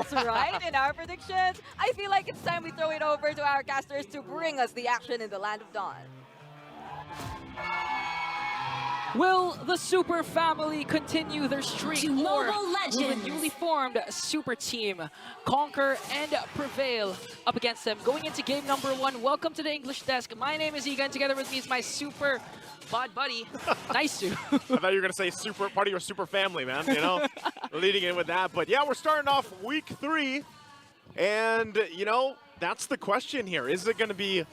That's right. In our predictions, I feel like it's time we throw it over to our casters to bring us the action in the Land of Dawn. Will the Super Family continue their streak, To or Mobile will the Legends. newly formed Super Team conquer and prevail up against them? Going into game number 1, welcome to the English desk. My name is Egan. Together with me is my super bod buddy, Naisu. I thought you were going to say super part of your super family, man, you know, leading in with that. But yeah, we're starting off week 3, and, you know, that's the question here. Is it going to be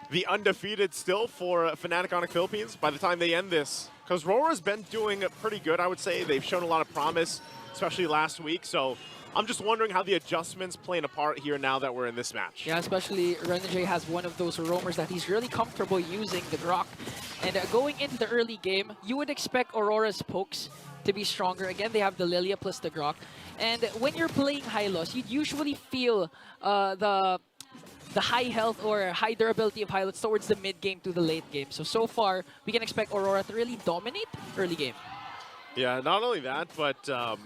the undefeated still for Fnatic Onyx Philippines by the time they end this? Because RORA's been doing pretty good, I would say. They've shown a lot of promise, especially last week. So I'm just wondering how the adjustments playing a part here now that we're in this match. Yeah, especially Renegade has one of those roamers that he's really comfortable using, the Grok. And going into the early game, you would expect Aurora's pokes to be stronger. Again, they have the Lilia plus the Grok. And when you're playing Hylos, you'd usually feel the high health or high durability of Hylos towards the mid game to the late game. So far, we can expect Aurora to really dominate early game. Yeah, not only that, but I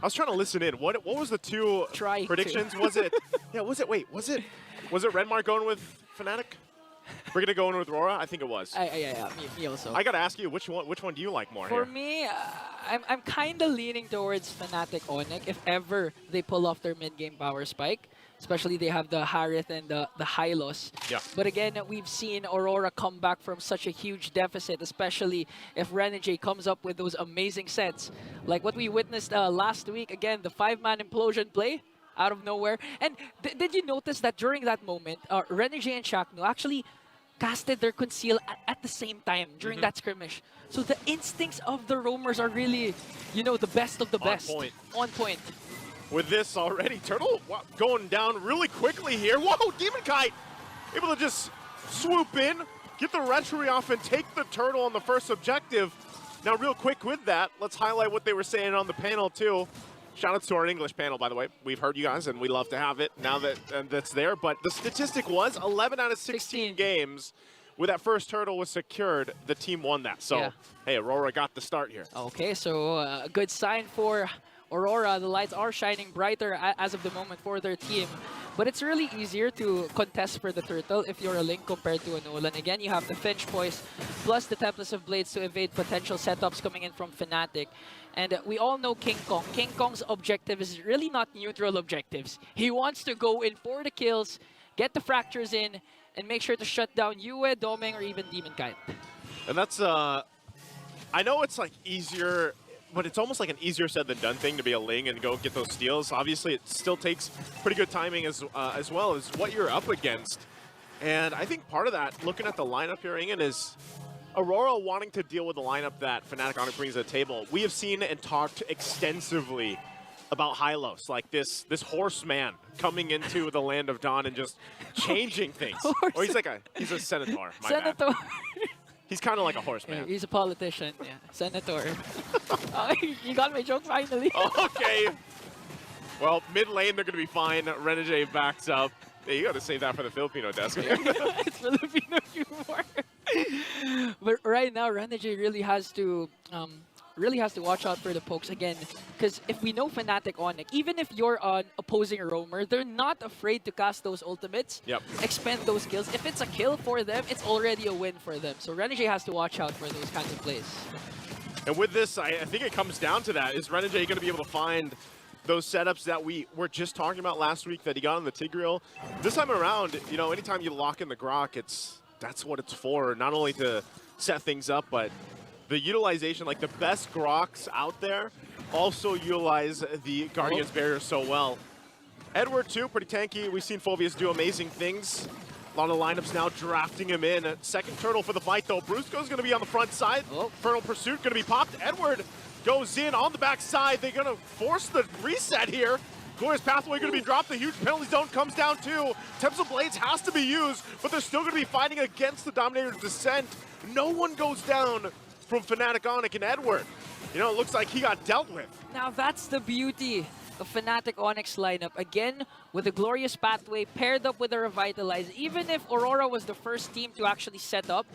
was trying to listen in. What was the two predictions? Was it? Yeah, was it? Wait, was it Redmar going with Fnatic? We're gonna go in with Rora. I think it was. Yeah, me also. I gotta ask you, which one do you like more For here? me, I'm kind of leaning towards Fnatic Onyx if ever they pull off their mid game power spike. Especially they have the Harith and the Hylos. Yeah. But again, we've seen Aurora come back from such a huge deficit, especially if Renegade comes up with those amazing sets. Like what we witnessed last week, again, the 5-man implosion play out of nowhere. And did you notice that during that moment, Renegade and Shaknu actually casted their Conceal at the same time during that skirmish. So the instincts of the roamers are really, you know, the best of the best. On point. On point. With this already, Turtle going down really quickly here. Whoa, Demon Kite able to just swoop in, get the Retry off, and take the Turtle on the first objective. Now, real quick with that, let's highlight what they were saying on the panel, too. Shout out to our English panel, by the way. We've heard you guys, and we love to have it now that that's there. But the statistic was 11 out of 16 games where that first Turtle was secured, the team won that. So, Yeah. Hey, Aurora got the start here. Okay, so a good sign for Aurora. The lights are shining brighter as of the moment for their team. But it's really easier to contest for the Turtle if you're a Link compared to a Nolan. Again, you have the Finch Poise plus the Tempest of Blades to evade potential setups coming in from Fnatic. And we all know King Kong. King Kong's objective is really not neutral objectives. He wants to go in for the kills, get the fractures in, and make sure to shut down Yue, Domeng, or even Demon Kite. And that's, I know it's like easier, but it's almost like an easier said than done thing to be a Ling and go get those steals. Obviously, it still takes pretty good timing as well as what you're up against. And I think part of that, looking at the lineup here, Ingen, is Aurora wanting to deal with the lineup that Fnatic Onyx brings to the table. We have seen and talked extensively about Hylos, like this horseman coming into the Land of Dawn and just changing things. Or he's a senator, my bad. Senator. He's kind of like a horseman. Yeah, he's a politician, yeah. Senator. Oh, you got my joke finally. Okay. Well, mid lane, they're going to be fine. Renegade backs up. Hey, you got to save that for the Filipino desk. It's Filipino humor. But right now, Renegade really has to watch out for the pokes again. Because if we know Fnatic Onyx, even if you're an opposing roamer, they're not afraid to cast those ultimates, expend those kills. If it's a kill for them, it's already a win for them. So Renegade has to watch out for those kinds of plays. And with this, I think it comes down to that. Is Renegade going to be able to find those setups that we were just talking about last week that he got on the Tigreal? This time around, you know, anytime you lock in the Grok, that's what it's for. Not only to set things up, but the utilization, like the best Groks out there, also utilize the Guardian's Barrier so well. Edward, too, pretty tanky. We've seen Phoveus do amazing things. A lot of lineups now drafting him in. Second Turtle for the fight, though. Brusco's going to be on the front side. Infernal Pursuit going to be popped. Edward goes in on the back side. They're going to force the reset here. Glorious Pathway going to be dropped. The huge penalty zone comes down, too. Tempest of Blades has to be used, but they're still going to be fighting against the Dominator's Descent. No one goes down from Fnatic Onyx and Edward. You know, it looks like he got dealt with. Now that's the beauty of Fnatic Onyx lineup. Again, with the Glorious Pathway paired up with the Revitalize. Even if Aurora was the first team to actually set up,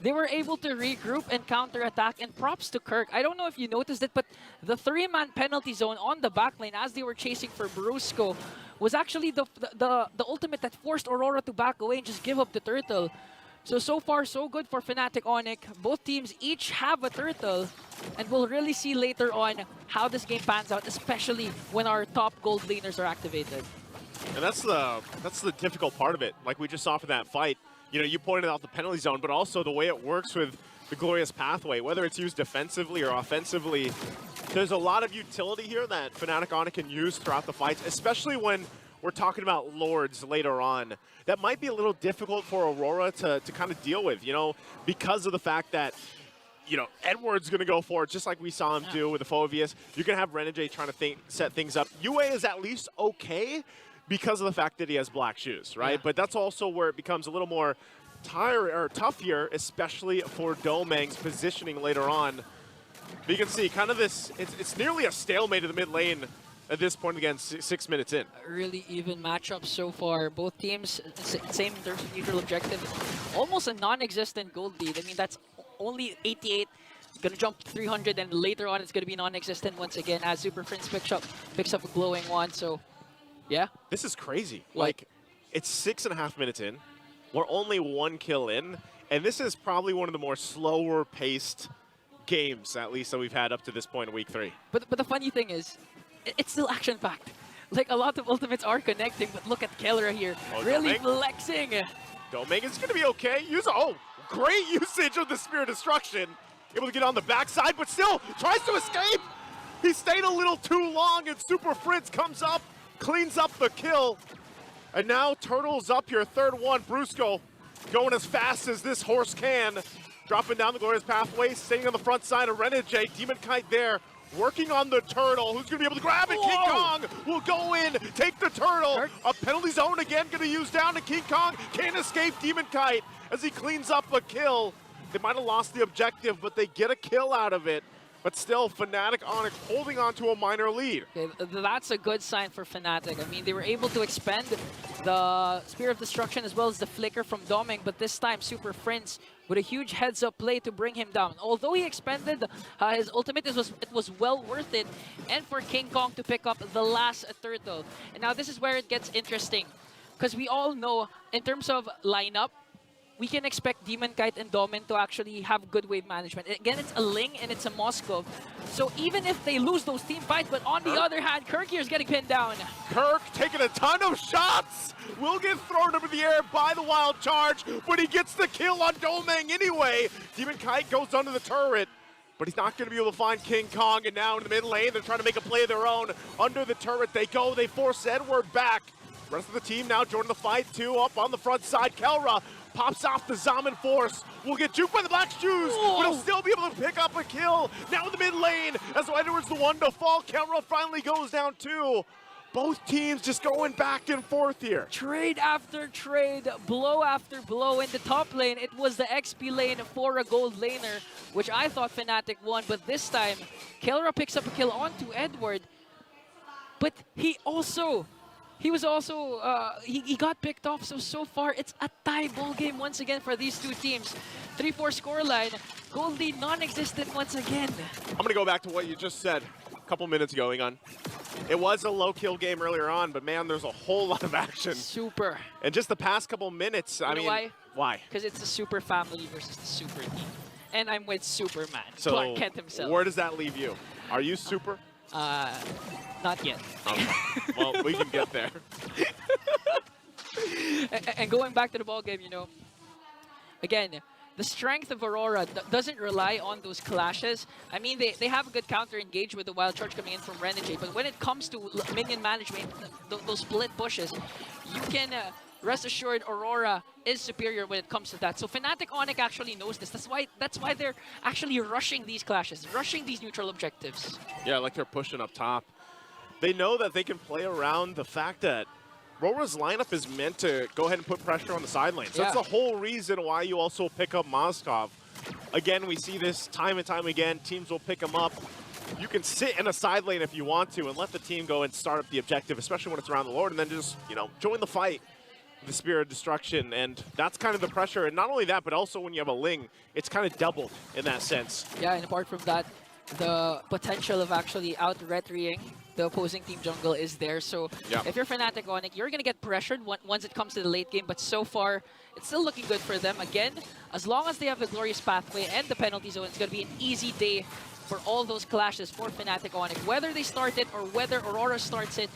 they were able to regroup and counterattack, and props to Kirk. I don't know if you noticed it, but the 3-man penalty zone on the back lane as they were chasing for Brusco was actually the ultimate that forced Aurora to back away and just give up the turtle. So far, so good for Fnatic Onic. Both teams each have a turtle, and we'll really see later on how this game pans out, especially when our top gold laners are activated. And that's the difficult part of it. Like we just saw for that fight, you know, you pointed out the penalty zone, but also the way it works with the Glorious Pathway, whether it's used defensively or offensively. There's a lot of utility here that Fnatic Onic can use throughout the fights, especially when we're talking about Lords later on. That might be a little difficult for Aurora to kind of deal with, you know, because of the fact that, you know, Edward's going to go for it, just like we saw him do with the Phoveus. You're going to have Renegade trying to set things up. UA is at least okay because of the fact that he has black shoes, right? Yeah. But that's also where it becomes a little more tough here, especially for Domeng's positioning later on. But you can see kind of this, it's nearly a stalemate in the mid lane at this point, again, 6 minutes in. A really even matchup so far. Both teams, same in terms of neutral objective. Almost a non-existent gold lead. I mean, that's only 88. Gonna jump to 300, and later on it's gonna be non-existent once again as Super Prince picks up a glowing wand. So, yeah. This is crazy. What? Like, it's 6.5 minutes in. We're only 1 kill in, and this is probably one of the more slower paced games, at least, that we've had up to this point in week 3. But the funny thing is, it's still action-packed. Like, a lot of ultimates are connecting, but look at Kellera here. Oh, really Domeng. flexing. Domeng is going to be okay. Great usage of the Spear of Destruction. Able to get on the backside, but still tries to escape. He stayed a little too long, and Super Fritz comes up, cleans up the kill. And now Turtle's up here, third one. Brusco going as fast as this horse can. Dropping down the Glorious Pathway, staying on the front side of Renegade. Demon Kite there, working on the Turtle. Who's going to be able to grab it? Whoa. King Kong will go in, take the Turtle. Kirk. A penalty zone again, going to use down, and King Kong can't escape Demon Kite as he cleans up a kill. They might have lost the objective, but they get a kill out of it. But still, Fnatic Onic holding on to a minor lead. Okay, that's a good sign for Fnatic. I mean, they were able to expend the Spear of Destruction as well as the Flicker from Domeng, but this time Super Prince with a huge heads-up play to bring him down. Although he expended his ultimate, it was well worth it, and for King Kong to pick up the last turtle. And now this is where it gets interesting, because we all know, in terms of lineup, we can expect Demon Kite and Domin to actually have good wave management. Again, it's a Ling and it's a Moskov. So even if they lose those team fights, but on the other hand, Kirk here is getting pinned down. Kirk taking a ton of shots. Will get thrown up in the air by the Wild Charge, but he gets the kill on Domeng anyway. Demon Kite goes under the turret, but he's not going to be able to find King Kong. And now in the mid lane, they're trying to make a play of their own. Under the turret they go. They force Edward back. Rest of the team now joining the fight too. Up on the front side, Kellera pops off the Zaman Force. Will get juked by the Black Shoes, but he'll still be able to pick up a kill. Now in the mid lane, as Edward's the one to fall. Kellera finally goes down too. Both teams just going back and forth here. Trade after trade, blow after blow. In the top lane, it was the XP lane for a gold laner, which I thought Fnatic won, but this time, Kellera picks up a kill onto Edward. But he got picked off, so far it's a tie ball game once again for these two teams. 3-4 scoreline, gold lead non-existent once again. I'm gonna go back to what you just said a couple minutes ago, Egon. It was a low kill game earlier on, but man, there's a whole lot of action. Super. And just the past couple minutes, I mean, why? Why? Because it's the super family versus the super team. And I'm with Superman, So Clark Kent himself. where does that leave you? Are you super? Not yet. Okay. Well, we can get there. And going back to the ball game, you know, again, the strength of Aurora doesn't rely on those clashes. I mean, they have a good counter engage with the Wild Charge coming in from Renegade, but when it comes to minion management, those split pushes, you can rest assured Aurora is superior when it comes to that. So Fnatic Onic actually knows this. That's why they're actually rushing these clashes, rushing these neutral objectives. Yeah, like they're pushing up top. They know that they can play around the fact that Rora's lineup is meant to go ahead and put pressure on the side lane. So that's the whole reason why you also pick up Moskov. Again, we see this time and time again. Teams will pick him up. You can sit in a side lane if you want to and let the team go and start up the objective, especially when it's around the Lord, and then just, you know, join the fight. the Spirit of Destruction, and that's kind of the pressure. And not only that, but also when you have a Ling, it's kind of doubled in that sense. Yeah, and apart from that, the potential of actually out-retrying the opposing team jungle is there. So Yeah. if you're Fnatic Onyx, you're going to get pressured once it comes to the late game. But so far, it's still looking good for them. Again, as long as they have the Glorious Pathway and the penalty zone, it's going to be an easy day for all those clashes for Fnatic Onyx. Whether they start it or whether Aurora starts it,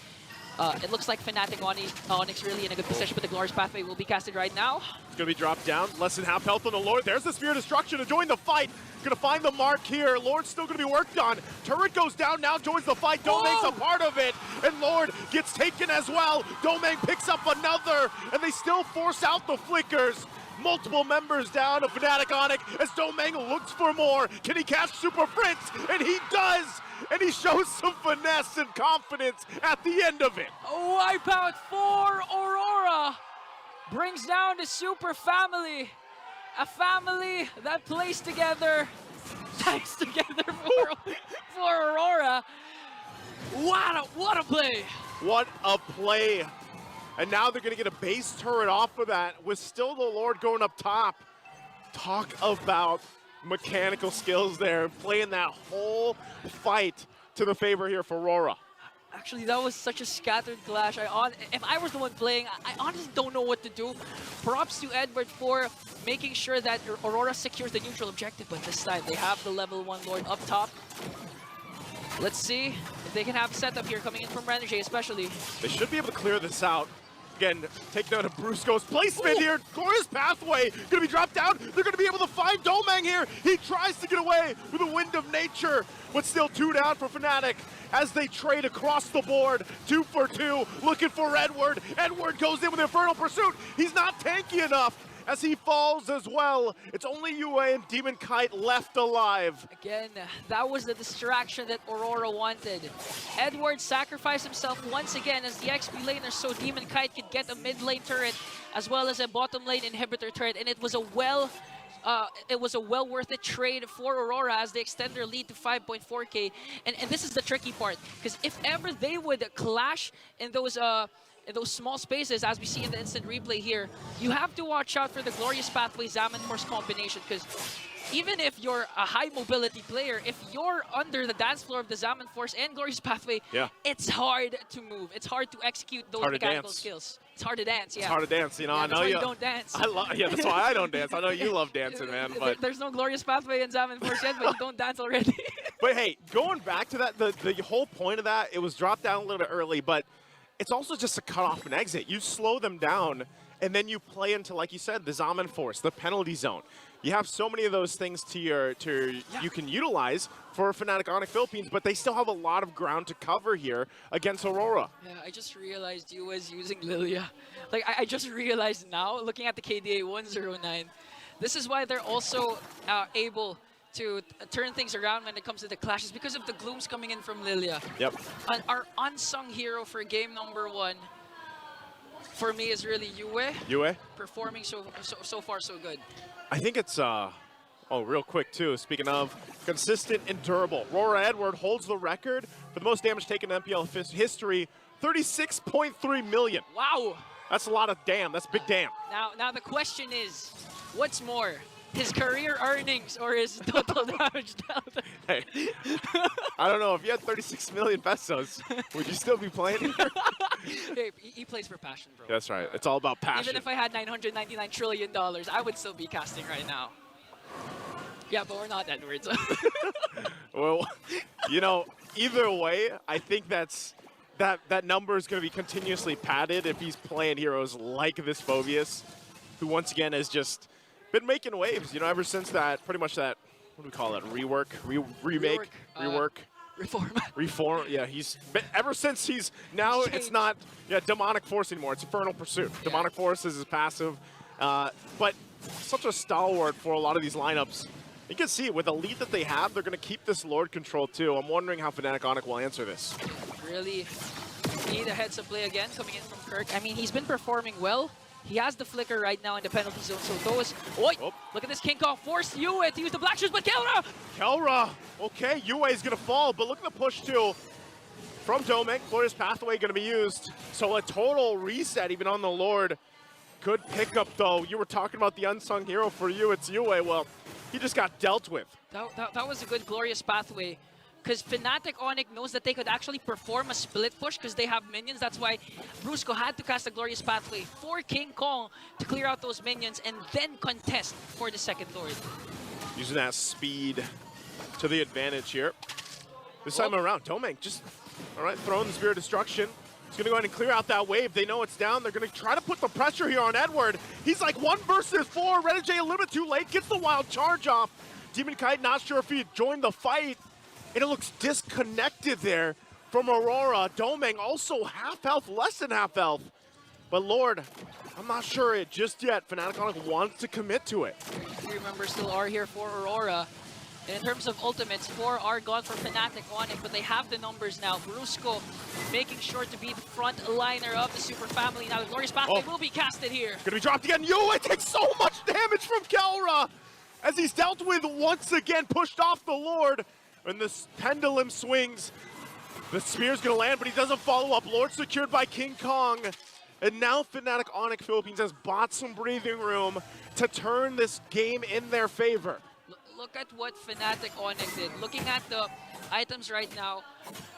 it looks like Fnatic Onyx really in a good position, but the Glorious Pathway will be casted right now. It's going to be dropped down. Less than half health on the Lord. There's the Spirit of Destruction to join the fight. Going to find the mark here. Lord's still going to be worked on. Turret goes down, now joins the fight. Domeng's a part of it, and Lord gets taken as well. Domeng picks up another, and they still force out the flickers. Multiple members down of Fnatic Onyx as Domeng looks for more. Can he catch Super Prince? And he does! And he shows some finesse and confidence at the end of it. A wipeout for Aurora brings down the Super Family. A family that plays together, ties together for Aurora. What a play! What a play. And now they're going to get a base turret off of that with still the Lord going up top. Talk about mechanical skills there, playing that whole fight to the favor here for Aurora. Actually, that was such a scattered clash. If I was the one playing, I honestly don't know what to do. Props to Edward for making sure that Aurora secures the neutral objective, but this time they have the level 1 Lord up top. Let's see if they can have a setup here coming in from Renegade especially. They should be able to clear this out. Again, take note of Brusco's placement here. Glorious Pathway going to be dropped down. They're going to be able to find Domeng here. He tries to get away with a Wind of Nature, but still 2 down for Fnatic as they trade across the board. 2 for 2, looking for Edward. Edward goes in with Infernal Pursuit. He's not tanky enough as he falls as well. It's only UA and Demon Kite left alive. Again, that was the distraction that Aurora wanted. Edward sacrificed himself once again as the XP laner so Demon Kite could get a mid lane turret as well as a bottom lane inhibitor turret, and it was a well worth it trade for Aurora as they extend their lead to 5.4k. And this is the tricky part, because if ever they would clash in those small spaces, as we see in the instant replay here, you have to watch out for the Glorious Pathway Zaman Force combination, because even if you're a high mobility player, if you're under the dance floor of the Zaman Force and Glorious Pathway, it's hard to move. It's hard to execute those mechanical skills. It's hard to dance, It's hard to dance, you know. Yeah, I know you don't dance. That's why I don't dance. I know you love dancing, man. But there's no Glorious Pathway in Zaman Force yet, but you don't dance already. But hey, going back to that, the whole point of that, it was dropped down a little bit early, but it's also just a cut off and exit. You slow them down, and then you play into, like you said, the Zaman Force, the penalty zone. You have so many of those things you can utilize for Fnatic Onyx Philippines, but they still have a lot of ground to cover here against Aurora. Yeah, I just realized you was using Lilia. Like, I just realized now, looking at the KDA 109, this is why they're also able to turn things around when it comes to the clashes, because of the glooms coming in from Lilia. Yep. Our unsung hero for game number 1 for me is really Yue. Yue? Performing so far so good. I think it's, real quick too, speaking of consistent and durable. Aurora Edward holds the record for the most damage taken in MPL history, 36.3 million. Wow. That's a lot of damn. That's big damn. Now the question is, what's more? His career earnings or his total damage dealt? Hey, I don't know. If you had 36 million pesos, would you still be playing here? Hey, he plays for passion, bro. That's right. It's all about passion. Even if I had $999 trillion, I would still be casting right now. Yeah, but we're not Edwards. Well, you know, either way, I think that number is going to be continuously padded if he's playing heroes like this Phobius, who once again has just been making waves, you know, ever since that, pretty much that, what do we call it, remake, reform, yeah, he's been, ever since now it's not, Demonic Force anymore, it's Infernal Pursuit. Yeah. Demonic Force is his passive, but such a stalwart for a lot of these lineups. You can see, with the lead that they have, they're going to keep this Lord control too. I'm wondering how Fnatic Onyx will answer this. Really need a heads-up play again coming in from Kirk. I mean, he's been performing well. He has the flicker right now in the penalty zone, so those... Look at this King Kong. Forced Yue to use the Black Shoes, but Kelra! Okay, Yue is going to fall, but look at the push too. From Domeng, Glorious Pathway going to be used. So a total reset even on the Lord. Good pickup, though. You were talking about the unsung hero for you. It's Yue. Well, he just got dealt with. That was a good glorious pathway. Because Fnatic Onyx knows that they could actually perform a split push because they have minions. That's why Brusco had to cast a glorious pathway for King Kong to clear out those minions and then contest for the second Lord. Using that speed to the advantage here. This time around, Domeng just, all right, throwing the Spear of Destruction. He's going to go ahead and clear out that wave. They know it's down. They're going to try to put the pressure here on Edward. He's like 1 versus 4. Renegade a little bit too late. Gets the wild charge off. Demon Kite not sure if he joined the fight. And it looks disconnected there from Aurora. Domeng also half health, less than half health. But Lord, I'm not sure it just yet. Fnatic Onyx wants to commit to it. 3 members still are here for Aurora. And in terms of ultimates, 4 are gone for Fnatic Onyx, but they have the numbers now. Brusco making sure to be the front liner of the Super Family. Now the Glorious Pathway will be casted here. Gonna be dropped again. Yue takes so much damage from Kelra as he's dealt with once again, pushed off the Lord. And this pendulum swings. The spear's gonna land, but he doesn't follow up. Lord secured by King Kong. And now Fnatic Onyx Philippines has bought some breathing room to turn this game in their favor. Look at what Fnatic Onyx did. Looking at the items right now,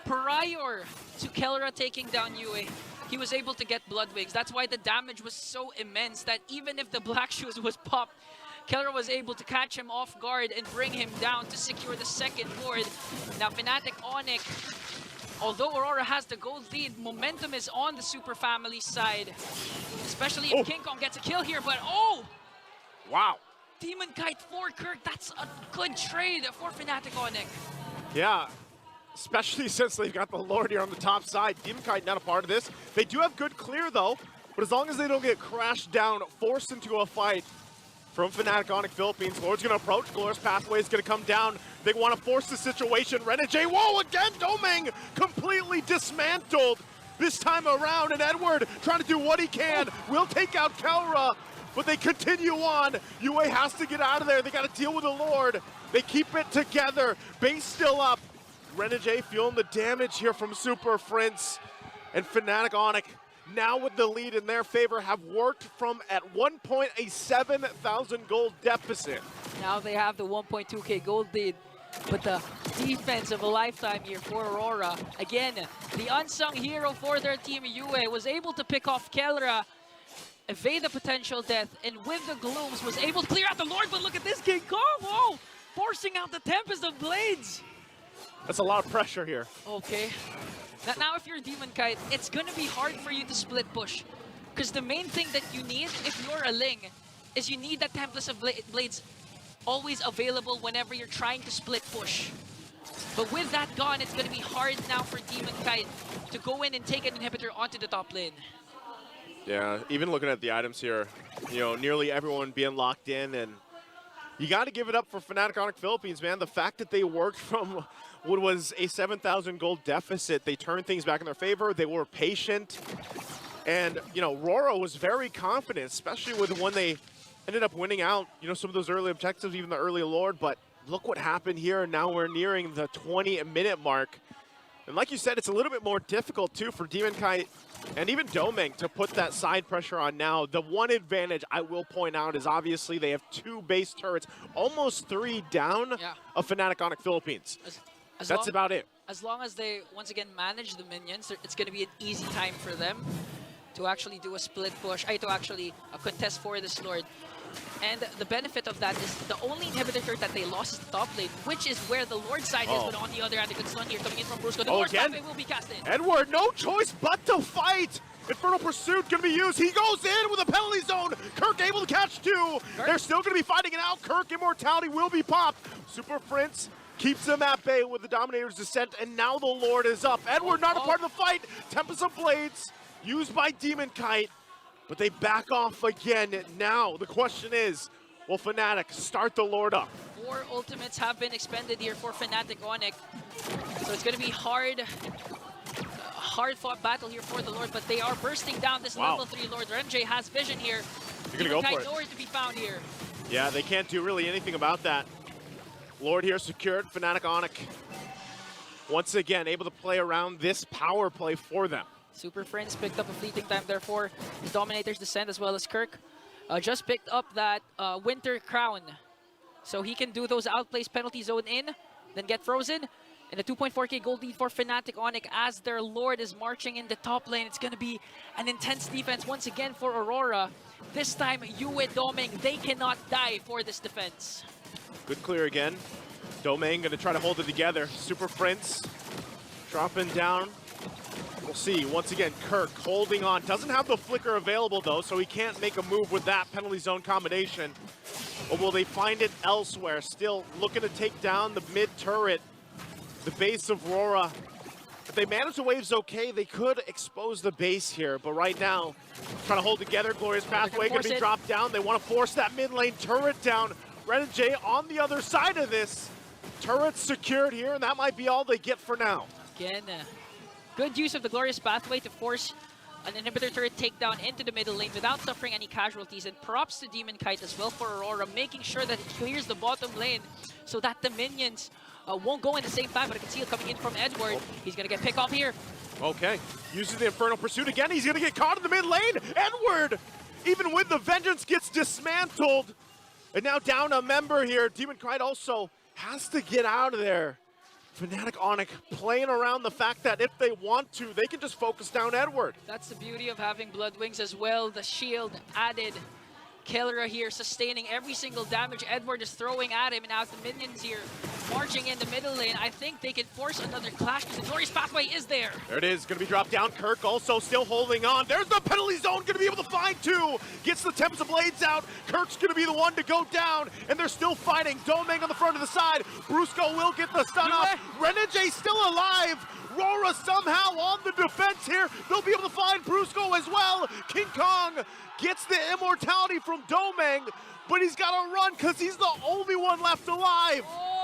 prior to Kelra taking down Yue, he was able to get Blood Wings. That's why the damage was so immense that even if the Black Shoes was popped, Kelra was able to catch him off guard and bring him down to secure the second board. Now Fnatic Onyx, although Aurora has the gold lead, momentum is on the Super Family side. Especially if King Kong gets a kill here, but Wow. Demon Kite for Kirk, that's a good trade for Fnatic Onyx. Yeah, especially since they've got the Lord here on the top side. Demon Kite not a part of this. They do have good clear though, but as long as they don't get crashed down, forced into a fight from Fnatic Onyx Philippines, Lord's gonna approach, Glorious Pathway is gonna come down. They wanna force the situation. Renegade, whoa, again, Domeng completely dismantled this time around, and Edward trying to do what he can. Will take out Kelra, but they continue on. Yue has to get out of there. They got to deal with the Lord. They keep it together. Base still up. Renegade feeling the damage here from Super Prince. And Fnatic Onyx, now with the lead in their favor, have worked from at one point a 7,000 gold deficit. Now they have the 1.2k gold lead, but the defense of a lifetime here for Aurora. Again, the unsung hero for their team, Yue, was able to pick off Kelra, evade the potential death, and with the glooms was able to clear out the Lord. But look at this King Kong, whoa! Forcing out the Tempest of Blades. That's a lot of pressure here. Okay. Now if you're Demon Kite, it's gonna be hard for you to split push. Because the main thing that you need, if you're a Ling, is you need that Tempest of Blades always available whenever you're trying to split push. But with that gone, it's gonna be hard now for Demon Kite to go in and take an inhibitor onto the top lane. Yeah, even looking at the items here, you know, nearly everyone being locked in, and you got to give it up for Fnatic Onyx Philippines, man. The fact that they worked from what was a 7,000 gold deficit, they turned things back in their favor. They were patient, and you know, RORA was very confident, especially with when they ended up winning out. You know, some of those early objectives, even the early Lord. But look what happened here. Now we're nearing the 20-minute mark. And like you said, it's a little bit more difficult, too, for Demon Kite and even Domeng to put that side pressure on now. The one advantage I will point out is obviously they have 2 base turrets, almost 3 down of Fnatic Onyx Philippines. That's about it. As long as they, once again, manage the minions, it's going to be an easy time for them to actually do a split push, to actually contest for this Lord. And the benefit of that is the only inhibitor turret that they lost is the top lane, which is where the Lord side is, but on the other hand, a good stun here coming in from Brusco. The Lord's pathway will be casted. Edward, no choice but to fight! Infernal Pursuit gonna be used. He goes in with a penalty zone. Kirk able to catch 2. They're still gonna be fighting it out. Kirk immortality will be popped. Super Prince keeps them at bay with the Dominator's Descent, and now the Lord is up. Edward not a part of the fight. Tempest of Blades used by Demon Kite. But they back off again. Now, the question is, will Fnatic start the Lord up? 4 ultimates have been expended here for Fnatic Onyx. So it's going to be hard-fought battle here for the Lord, but they are bursting down this level 3 Lord. Renjay has vision here. You're going to go for it. Nowhere to be found here. Yeah, they can't do really anything about that. Lord here secured. Fnatic Onyx once again able to play around this power play for them. Super Friends picked up a fleeting time, therefore his Dominator's Descent as well as Kirk just picked up that Winter Crown. So he can do those outplays penalty zone in, then get frozen. And a 2.4k gold lead for Fnatic Onic as their Lord is marching in the top lane. It's going to be an intense defense once again for Aurora. This time, Yue Doming, they cannot die for this defense. Good clear again. Domain going to try to hold it together. Super Prince dropping down. We'll see. Once again, Kirk holding on. Doesn't have the flicker available, though, so he can't make a move with that penalty zone combination. Or will they find it elsewhere? Still looking to take down the mid turret. The base of RORA. If they manage the waves okay, they could expose the base here. But right now, trying to hold together. Glorious Pathway going to be dropped down. They want to force that mid lane turret down. Red and Jay on the other side of this. Turret's secured here, and that might be all they get for now. Again, good use of the Glorious Pathway to force an inhibitor turret takedown into the middle lane without suffering any casualties. And props to Demon Kite as well for Aurora, making sure that it clears the bottom lane so that the minions won't go in the same time, but I can see it coming in from Edward. He's going to get picked off here. Okay, uses the Infernal Pursuit again. He's going to get caught in the mid lane. Edward, even with the Vengeance, gets dismantled. And now down a member here. Demon Kite also has to get out of there. Fnatic Onic playing around the fact that if they want to, they can just focus down Edward. That's the beauty of having Blood Wings as well. The shield added. Kellera here sustaining every single damage Edward is throwing at him, and now the minions here marching in the middle lane. I think they can force another clash because the Glorious Pathway is there. There it is, going to be dropped down. Kirk also still holding on. There's the penalty zone, going to be able to find two. Gets the Tempest of Blades out. Kirk's going to be the one to go down, and they're still fighting. Domeng on the front of the side. Brusco will get the stun off. Renege still alive. RORA somehow on the defense here. They'll be able to find Brusco as well. King Kong gets the immortality from Domeng, but he's got to run because he's the only one left alive.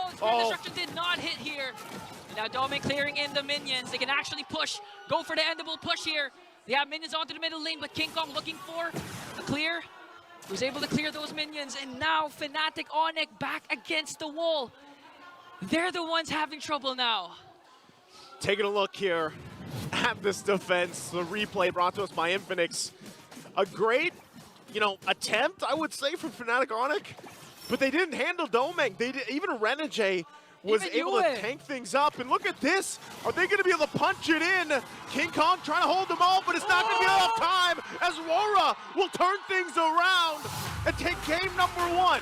Destruction did not hit here. And now Domeng clearing in the minions. They can actually push, go for the endable push here. They have minions onto the middle lane, but King Kong looking for a clear. Was able to clear those minions, and now Fnatic Onic back against the wall. They're the ones having trouble now. Taking a look here at this defense, the replay brought to us by Infinix. A great, attempt, I would say, from Fnatic Onic, but they didn't handle Domeng. Even Renege was able to tank things up. And look at this. Are they going to be able to punch it in? King Kong trying to hold them all, but it's not going to be enough time as RORA will turn things around and take game number one.